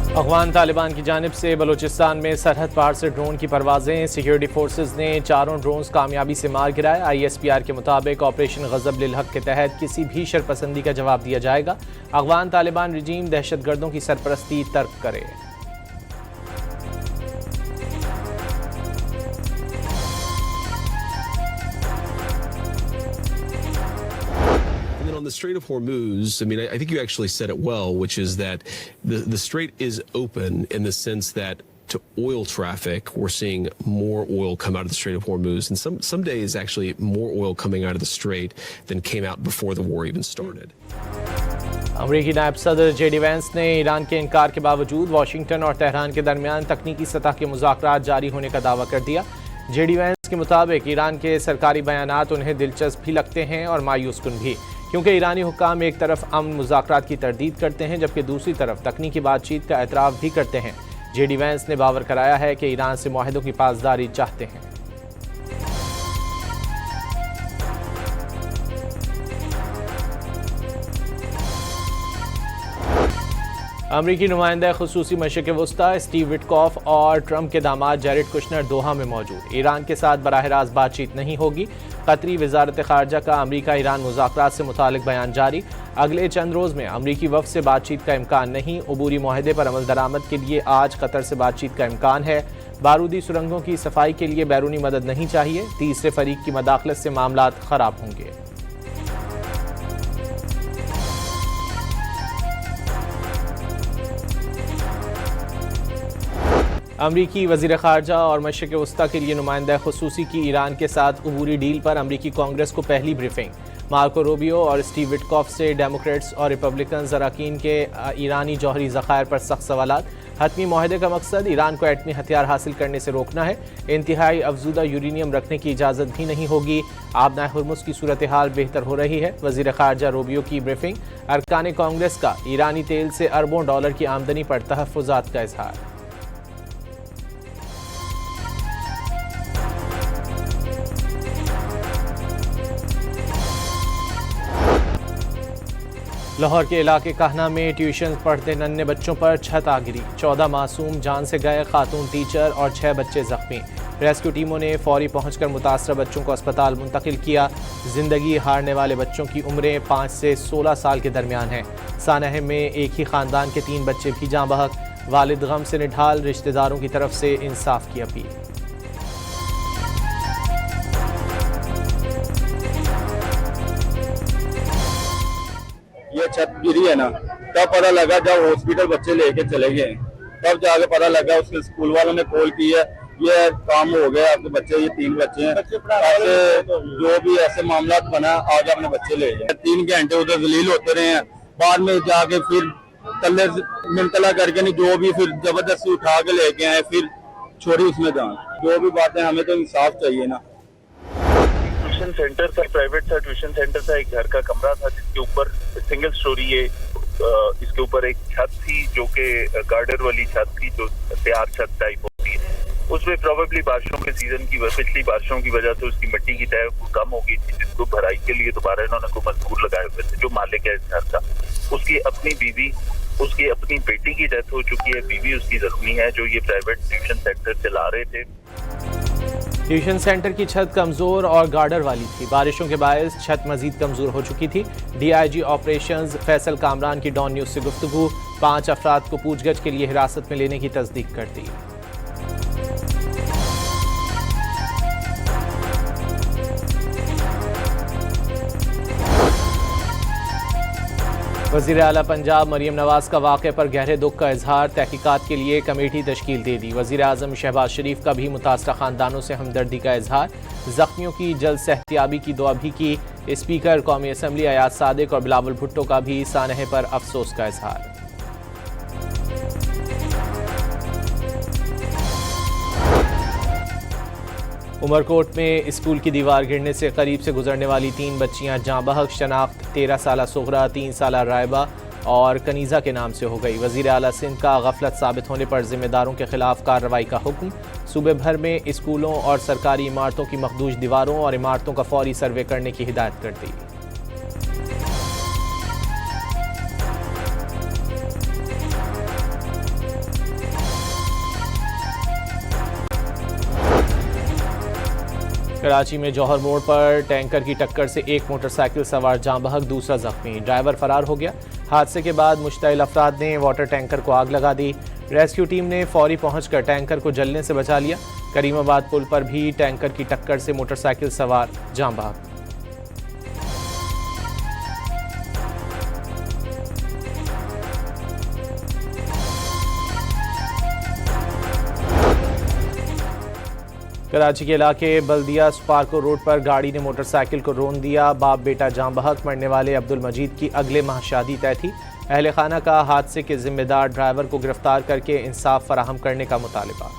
अफगान तालिबान की जानिब से बलूचिस्तान में सरहद पार से ड्रोन की परवाजें। सिक्योरिटी फोर्सेज ने 4 ड्रोन्स कामयाबी से मार गिराए। ISPR के मुताबिक ऑपरेशन गजब लिल हक के तहत किसी भी शरपसंदी का जवाब दिया जाएगा। अफगान तालिबान रजीम दहशतगर्दों की सरपरस्ती तर्क करे। On the Strait of Hormuz, I mean, I think you actually said it well, which is that the strait is open in the sense that to oil traffic, we're seeing more oil come out of the Strait of Hormuz, and some days actually more oil coming out of the strait than came out before the war even started. अमरीकी नायब सदर JD vents ने Iran के इनकार के बावजूद Washington और Tehran के दरमियान तकनीकी सतह के मुज़ाकरात जारी होने का दावा कर दिया। JD वैंस के मुताबिक ईरान के सरकारी बयानात उन्हें दिलचस्प भी लगते हैं और मायूस कुन भी, क्योंकि ईरानी हुक्काम एक तरफ अमन मुज़ाकरात की तरदीद करते हैं जबकि दूसरी तरफ तकनीकी बातचीत का एतराफ़ भी करते हैं। JD वैंस ने बावर कराया है कि ईरान से मुआहदों की पासदारी चाहते हैं। अमरीकी नुमाइंदा खुसूसी मशरिक़ वस्ता स्टीव विटकॉफ और ट्रंप के दामाद जैरेड कुशनर दोहा में मौजूद। ईरान के साथ बराह रास्त बातचीत नहीं होगी। कतरी वज़ारत ख़ारजा का अमरीका ईरान मुज़ाकरात से मुतालिक बयान जारी। अगले चंद रोज़ में अमरीकी वफ़द से बातचीत का इम्कान नहीं। अबूरी मुआहदे पर अमल दरामद के लिए आज कतर से बातचीत का इम्कान है। बारूदी सुरंगों की सफाई के लिए बैरूनी मदद नहीं चाहिए। तीसरे फरीक की मदाखलत से मामलात ख़राब होंगे। अमरीकी वज़ीर ख़ारजा और मशरिक़ वस्ता के लिए नुमाइंदा खुसूसी की ईरान के साथ अबूरी डील पर अमरीकी कांग्रेस को पहली ब्रीफिंग। मार्को रूबियो और स्टीव विटकॉफ से डेमोक्रेट्स और रिपब्लिकन अरकान के ईरानी जौहरी ज़खायर पर सख्त सवालात। हतमी मुआहदे का मकसद ईरान को एटमी हथियार हासिल करने से रोकना है। इंतहाई अफजुदा यूरेनियम रखने की इजाज़त भी नहीं होगी। आबनाए हुर्मुज़ की सूरत हाल बेहतर हो रही है। वज़ीर ख़ारजा रूबियो की ब्रीफिंग। अरकान कांग्रेस का ईरानी तेल से अरबों डॉलर की आमदनी पर तहफ़्फ़ुज़ात का इजहार। लाहौर के इलाके कहना में ट्यूशन पढ़ते नन्हे बच्चों पर छत आ गिरी। 14 मासूम जान से गए, खातून टीचर और 6 बच्चे जख्मी। रेस्क्यू टीमों ने फौरी पहुंचकर मुतासरा बच्चों को अस्पताल मुंतकिल किया। जिंदगी हारने वाले बच्चों की उम्रें 5 से 16 साल के दरमियान हैं। सानह में एक ही खानदान के 3 बच्चे भी जाँ बहक। वालिद गम से निढाल, रिश्तेदारों की तरफ से इंसाफ की अपील। ये छत गिरी है ना, तब पता लगा जब हॉस्पिटल बच्चे लेके चले गए, तब जाके पता लगा उसके स्कूल वालों ने कॉल की है, ये काम हो गया, आपके बच्चे, ये 3 बच्चे हैं, ऐसे जो भी ऐसे मामला बना आज अपने बच्चे ले जाए। 3 घंटे उधर जलील होते रहे हैं, बाद में जाके फिर तल्ले मिनतला करके नहीं, जो भी फिर जबरदस्ती उठा के लेके आए, फिर छोड़ी उसमें जान। जो भी बातें, हमें तो इंसाफ चाहिए ना। ट्यूशन सेंटर था, प्राइवेट था, ट्यूशन सेंटर था, एक घर का कमरा था जिसके ऊपर सिंगल स्टोरी है, इसके ऊपर एक छत थी जो कि गार्डर वाली छत थी, जो तैयार छत टाइप होती है। उसमें प्रोबेबली बारिशों के सीजन की, पिछली बारिशों की वजह से उसकी मिट्टी की तय कम हो गई थी, जिसको भराई के लिए दोबारा इन्होंने कोई मजबूर लगाए हुए थे। जो मालिक है इस घर का, उसकी अपनी बीवी, उसकी अपनी बेटी की डेथ हो चुकी है, बीवी उसकी जख्मी है, जो ये प्राइवेट ट्यूशन सेंटर चला रहे थे। ट्यूशन सेंटर की छत कमज़ोर और गार्डर वाली थी। बारिशों के बायस छत मजीद कमज़ोर हो चुकी थी। DIG ऑपरेशंस फैसल कामरान की डॉन न्यूज़ से गुफ्तगू। 5 अफराद को पूछगछ के लिए हिरासत में लेने की तस्दीक कर दी। वज़ीर आला पंजाब मरीम नवाज का वाक़े पर गहरे दुख का इजहार। तहकीकात के लिए कमेटी तश्कील दे दी। वज़ीर आज़म शहबाज शरीफ का भी मुतासरा ख़ानदानों से हमदर्दी का इजहार। ज़ख्मियों की जल्द सेहतियाबी की दुआ भी की। स्पीकर कौमी असम्बली अयाज सादिक और बिलावल भुट्टो का भी सानहे पर अफसोस का इजहार। उमरकोट में स्कूल की दीवार गिरने से करीब से गुजरने वाली 3 बच्चियां जाँ बहक। शनाख्त 13 साला सुगरा, 3 साला रायबा और कनीज़ा के नाम से हो गई। वज़ीर आला सिंध का गफलत साबित होने पर जिम्मेदारों के खिलाफ कार्रवाई का हुक्म। सूबे भर में स्कूलों और सरकारी इमारतों की मखदूश दीवारों और इमारतों का फौरी सर्वे करने की हिदायत कर दी। कराची में जौहर मोड़ पर टैंकर की टक्कर से एक मोटरसाइकिल सवार जाँ बहक, दूसरा जख्मी, ड्राइवर फरार हो गया। हादसे के बाद मुश्तइल अफराद ने वाटर टैंकर को आग लगा दी। रेस्क्यू टीम ने फौरी पहुंचकर टैंकर को जलने से बचा लिया। करीमाबाद पुल पर भी टैंकर की टक्कर से मोटरसाइकिल सवार जाँ बहक। कराची के इलाके बल्दिया स्पार्को रोड पर गाड़ी ने मोटरसाइकिल को रौंद दिया। बाप बेटा जाँ बहक, मरने वाले अब्दुल मजीद की अगले माह शादी तय थी। अहले खाना का हादसे के जिम्मेदार ड्राइवर को गिरफ्तार करके इंसाफ फराहम करने का मुतालिबा।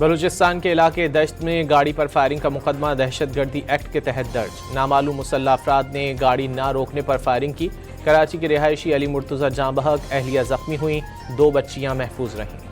बलूचिस्तान के इलाके दश्त में गाड़ी पर फायरिंग का मुकदमा दहशतगर्दी एक्ट के तहत दर्ज। नामालूम मुसल्लह अफराद ने गाड़ी ना रोकने पर फायरिंग की। कराची के रिहायशी अली मुर्तज़ा जाँ बहक, अहलिया जख्मी हुई, 2 बच्चियां महफूज रहीं।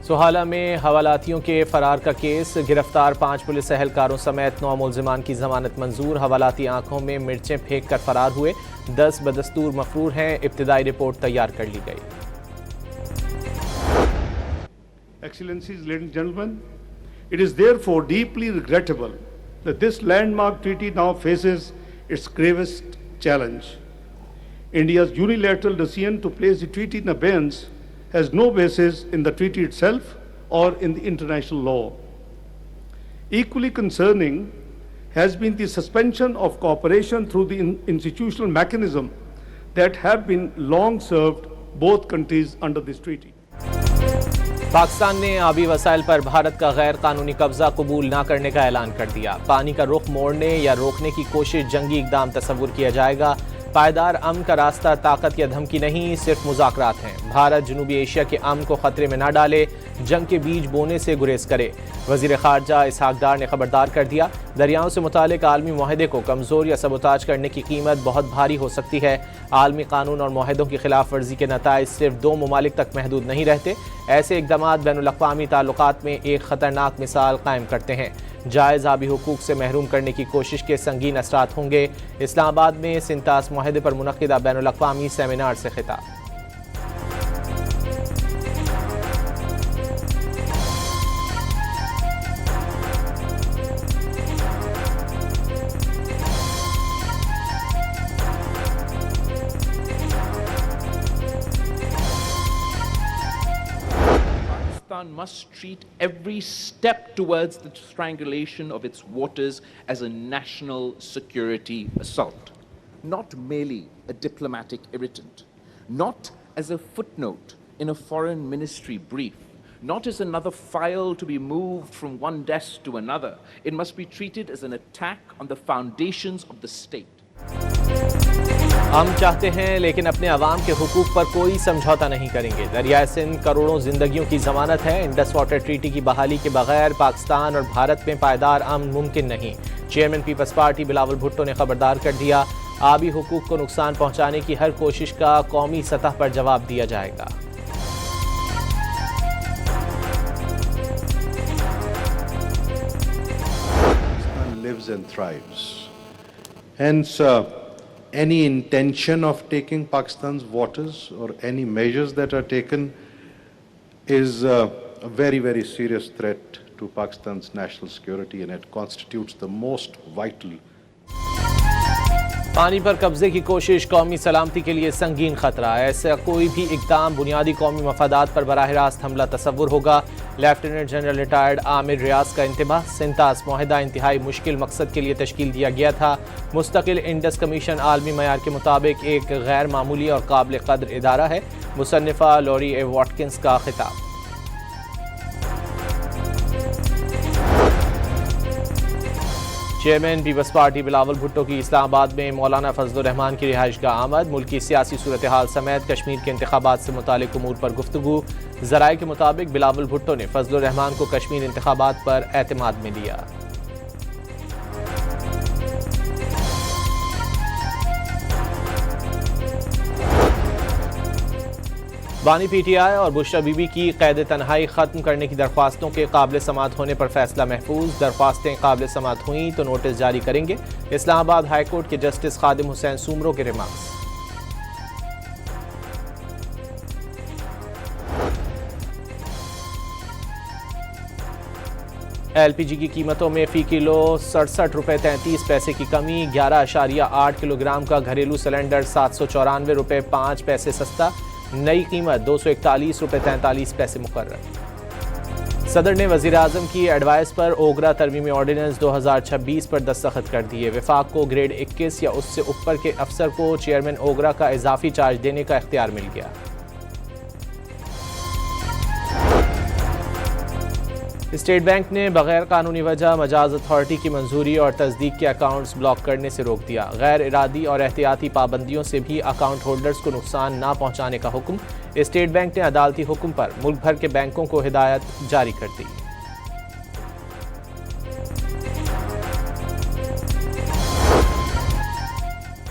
सोहाला में हवालातियों के फरार का केस, गिरफ्तार 5 पुलिस एहलकारों समेत 9 मुल्जिमान की जमानत मंजूर। हवालाती आंखों में मिर्चें फेंक कर फरार हुए, 10 बदस्तूर मफरूर हैं। इब्तिदाई रिपोर्ट तैयार कर ली गई। Excellencies, ladies and gentlemen, it is therefore deeply regrettable that this landmark treaty now faces its gravest challenge. India's unilateral decision to place the treaty in abeyance has no basis in the treaty itself or in the international law. Equally concerning has been the suspension of cooperation through the institutional mechanism that have been long served both countries under this treaty. Pakistan ने आबी वसाइल पर भारत का गैर कानूनी कब्जा कबूल न करने का ऐलान कर दिया। पानी का रुख मोड़ने या रोकने की कोशिश जंगी इकदाम तस्वुर किया जाएगा। पायदार अमन का रास्ता ताकत या धमकी नहीं, सिर्फ मुज़ाकरात हैं। भारत जनूबी एशिया के अमन को खतरे में न डाले, जंग के बीज बोने से गुरेज करे। वज़ीर ख़ारजा इसहाक डार ने खबरदार कर दिया, दरियाओं से मुतालिक आलमी मुआहदे को कमज़ोर या सबोताज करने की कीमत बहुत भारी हो सकती है। आलमी कानून और मुआहदों की खिलाफ वर्जी के नताइज सिर्फ 2 ममालिक तक महदूद नहीं रहते। ऐसे इक़दामात बैनुल-अक़वामी ताल्लुक़ात में एक ख़तरनाक मिसाल कायम करते हैं। जायज़ आबी हुकूक से महरूम करने की कोशिश के संगीन असरात होंगे। इस्लामाबाद में सिंतास मुआहदे पर मुनक़िदा बैनुल-अक़वामी सेमिनार से खिताब। Pakistan must treat every step towards the strangulation of its waters as a national security assault, not merely a diplomatic irritant, not as a footnote in a foreign ministry brief, not as another file to be moved from one desk to another. It must be treated as an attack on the foundations of the state. हम चाहते हैं लेकिन अपने अवाम के हुकूक पर कोई समझौता नहीं करेंगे। दरियाए सिंध करोड़ों जिंदगियों की जमानत है। इंडस वाटर ट्रीटी की बहाली के बगैर पाकिस्तान और भारत में पायदार अमन मुमकिन नहीं। Chairman people's party Bilawal Bhutto ने खबरदार कर दिया, आबी हुकूक को नुकसान पहुंचाने की हर कोशिश का कौमी सतह पर जवाब दिया जाएगा। Pakistan lives and thrives. Hence, any intention of taking Pakistan's waters or any measures that are taken is a very, very serious threat to Pakistan's national security, and it constitutes the most vital. पानी पर कब्जे की कोशिश कौमी सलामती के लिए संगीन खतरा है। ऐसा कोई भी इक़दाम बुनियादी कौमी मफादात पर बराह रास्त हमला तस्वुर होगा। लेफ्टिनेंट जनरल रिटायर्ड आमिर रियाज का इंतबाह, सिंतास मुआहदा इंतहाई मुश्किल मकसद के लिए तश्कील दिया गया था। मुस्तकिल इंडस कमीशन आलमी मयार के मुताबिक एक गैर मामूली और काबिल कद्र इदारा है। मुसन्निफा लॉरी ए वॉटकिंस का खिताब। Chairman people's party Bilawal Bhutto की इस्लामाबाद में मौलाना फजलुर रहमान की रिहाइश गाह आमद। मुल्की सियासी सूरत हाल समेत कश्मीर के इंतखाबात से मुतालिक उमूर पर गुफ्तगू। ज़राए के मुताबिक बिलावल भुट्टो ने फजलुर रहमान को कश्मीर इंतखाबात पर एतमाद में लिया। बानी पीटीआई और बुशरा बीबी की कैद तन्हाई खत्म करने की दरख्वास्तों के काबिल समात होने पर फैसला महफूज। दरख्वास्तें काबिल समात हुई तो नोटिस जारी करेंगे। इस्लामाबाद हाईकोर्ट के जस्टिस खादिम हुसैन सुमरो के रिमार्क्स। एलपीजी की कीमतों में फी किलो 67 रुपये 33 पैसे की कमी। 11.8 किलोग्राम का घरेलू सिलेंडर 794 रुपये 5 पैसे सस्ता। नई कीमत 241 रुपये 43 पैसे मुकर्रर। सदर ने वजीर आजम की एडवाइस पर ओगरा तरमीमी ऑर्डिनेंस 2026 पर दस्तखत कर दिए। विफाक को ग्रेड 21 या उससे ऊपर के अफसर को चेयरमैन ओगरा का इजाफी चार्ज देने का इख्तियार मिल गया। स्टेट बैंक ने बगैर कानूनी वजह मजाज अथॉरिटी की मंजूरी और तस्दीक के अकाउंट्स ब्लॉक करने से रोक दिया। गैर इरादी और एहतियाती पाबंदियों से भी अकाउंट होल्डर्स को नुकसान ना पहुंचाने का हुक्म। स्टेट बैंक ने अदालती हुक्म पर मुल्क भर के बैंकों को हिदायत जारी कर दी।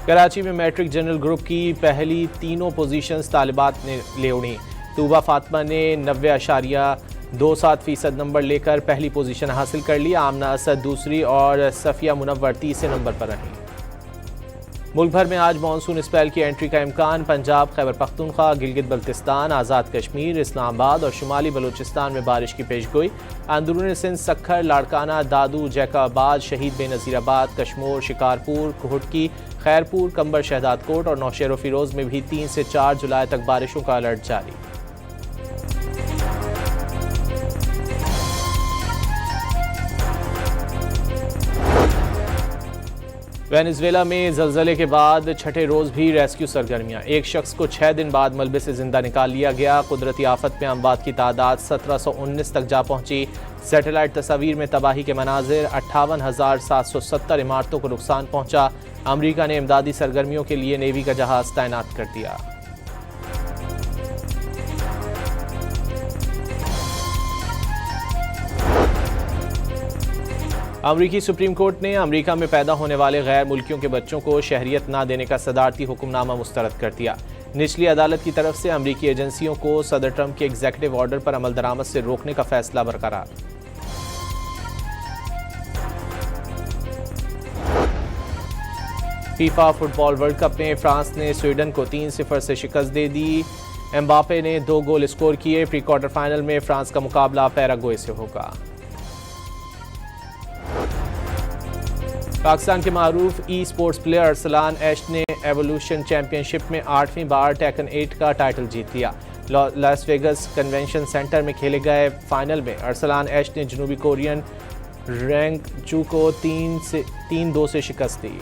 कराची में मैट्रिक जनरल ग्रुप की पहली तीनों पोजीशंस तालिबात ने ले उड़ी। तूबा फातिमा ने 90.27% नंबर लेकर पहली पोजीशन हासिल कर ली। आमना असद दूसरी और सफिया मुनव्वर तीसरे नंबर पर रही। मुल्क भर में आज मानसून स्पेल की एंट्री का इम्कान। पंजाब, खैबर पख्तूनख्वा, गिलगित बल्तिस्तान, आज़ाद कश्मीर, इस्लामाबाद और शुमाली बलूचिस्तान में बारिश की पेशगोई। अंदरूनी सिंध, सक्खर, लाड़काना, दादू, जैकाबाद, शहीद बेनज़ीराबाद, कशमोर, शिकारपुर, कुहटकी, खैरपुर, कंबर, शहदादकोट और नौशेर फिरोज में भी 3 से 4 जुलाई तक बारिशों का अलर्ट जारी। वेनेजुएला में ज़लज़ले के बाद छठे रोज़ भी रेस्क्यू सरगर्मियां। एक शख्स को 6 दिन बाद मलबे से जिंदा निकाल लिया गया। कुदरती आफत में अमवात की तादाद 1719 तक जा पहुंची। सैटेलाइट तस्वीर में तबाही के मनाजिर। 58,770 इमारतों को नुकसान पहुंचा। अमरीका ने इमदादी सरगर्मियों के लिए नेवी का जहाज तैनात कर दिया। अमरीकी सुप्रीम कोर्ट ने अमरीका में पैदा होने वाले गैर मुल्कियों के बच्चों को शहरियत ना देने का सदारती हुक्मनामा मुस्तरद कर दिया। निचली अदालत की तरफ से अमरीकी एजेंसियों को सदर ट्रंप के एग्जीक्यूटिव ऑर्डर पर अमल दरामद से रोकने का फैसला बरकरार। फीफा फुटबॉल वर्ल्ड कप में फ्रांस ने स्वीडन को 3-0 से शिकस्त दे दी। एम्बापे ने 2 गोल स्कोर किए। प्री क्वार्टर फाइनल में फ्रांस का मुकाबला पैराग्वे से होगा। पाकिस्तान के मारूफ ई स्पोर्ट्स प्लेयर अरसलान एश ने एवोल्यूशन चैंपियनशिप में 8वीं बार टेकन 8 का टाइटल जीत लिया। लास वेगस कन्वेंशन सेंटर में खेले गए फाइनल में अरसलान एश ने जनूबी कोरियन रेंग चू को 3-2 से शिकस्त दी।